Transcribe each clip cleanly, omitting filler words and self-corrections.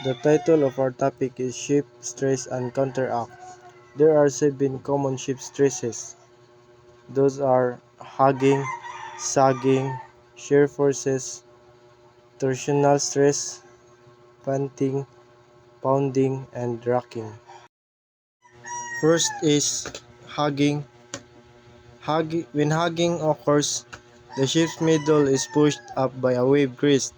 The title of our topic is Ship Stress and Counteract. There are 7 common ship stresses. Those are hugging, sagging, shear forces, torsional stress, panting, pounding, and rocking. First is hugging. When hugging occurs, the ship's middle is pushed up by a wave crest,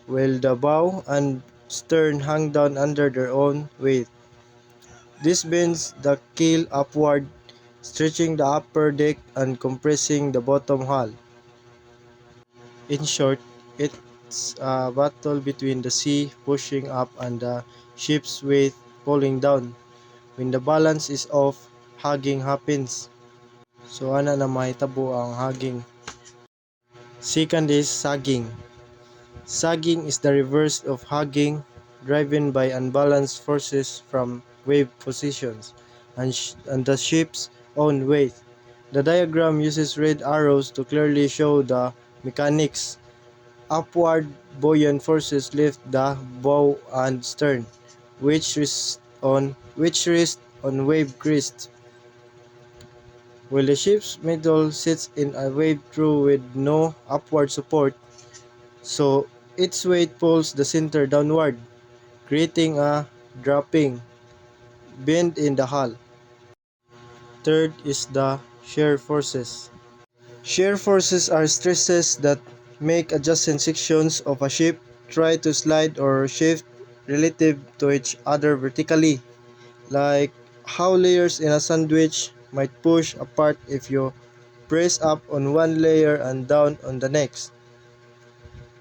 while the bow and stern hang down under their own weight. This bends the keel upward, stretching the upper deck and compressing the bottom hull. In short, it's a battle between the sea pushing up and the ship's weight pulling down. When the balance is off, hugging happens. So ana na mahitabo ang hugging. Second is sagging. Sagging is the reverse of hugging, driven by unbalanced forces from wave positions and the ship's own weight. The diagram uses red arrows to clearly show the mechanics. Upward buoyant forces lift the bow and stern, which rest on wave crest, while the ship's middle sits in a wave trough with no upward support, so its weight pulls the center downward, creating a dropping bend in the hull. Third is the shear forces. Shear forces are stresses that make adjacent sections of a ship try to slide or shift relative to each other vertically, like how layers in a sandwich might push apart if you press up on one layer and down on the next.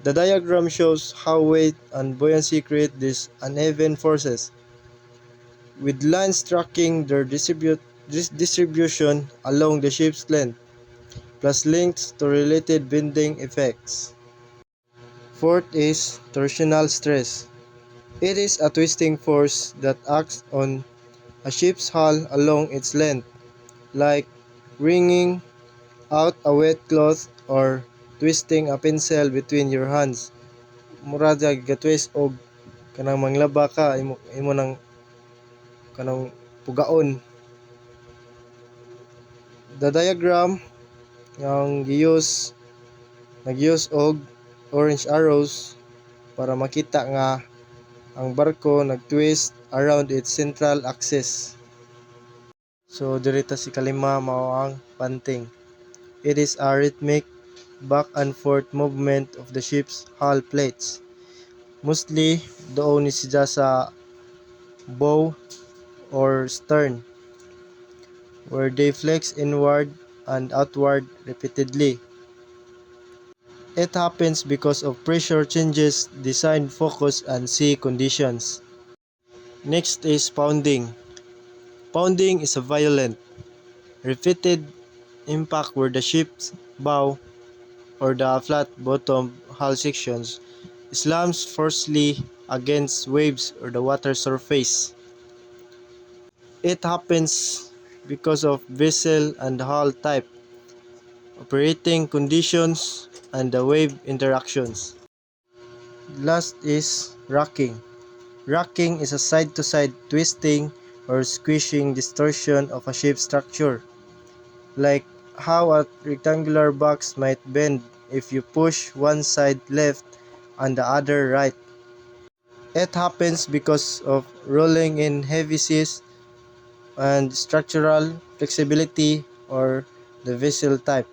The diagram shows how weight and buoyancy create these uneven forces, with lines tracking their distribution along the ship's length, plus links to related bending effects. Fourth is torsional stress. It is a twisting force that acts on a ship's hull along its length, like wringing out a wet cloth or twisting a pencil between your hands. Mura twist og kanang manglaba ka imo nang kanang pugaon. The diagram ang nag-use og orange arrows para makita nga ang barko nag-twist around its central axis. So dirita si kalima mao ang panting. It is a rhythmic back and forth movement of the ship's hull plates. Mostly doon ni siya sa bow or stern, where they flex inward and outward repeatedly. It happens because of pressure changes, design focus, and sea conditions. Next is pounding. Pounding is a violent, repeated impact where the ship's bow or the flat bottom hull sections slams forcefully against waves or the water surface. It happens because of vessel and hull type, operating conditions, and the wave interactions. Last is rocking. Rocking is a side-to-side twisting or squishing distortion of a ship's structure, like how a rectangular box might bend if you push one side left and the other right. It happens because of rolling in heavy seas and structural flexibility or the vessel type.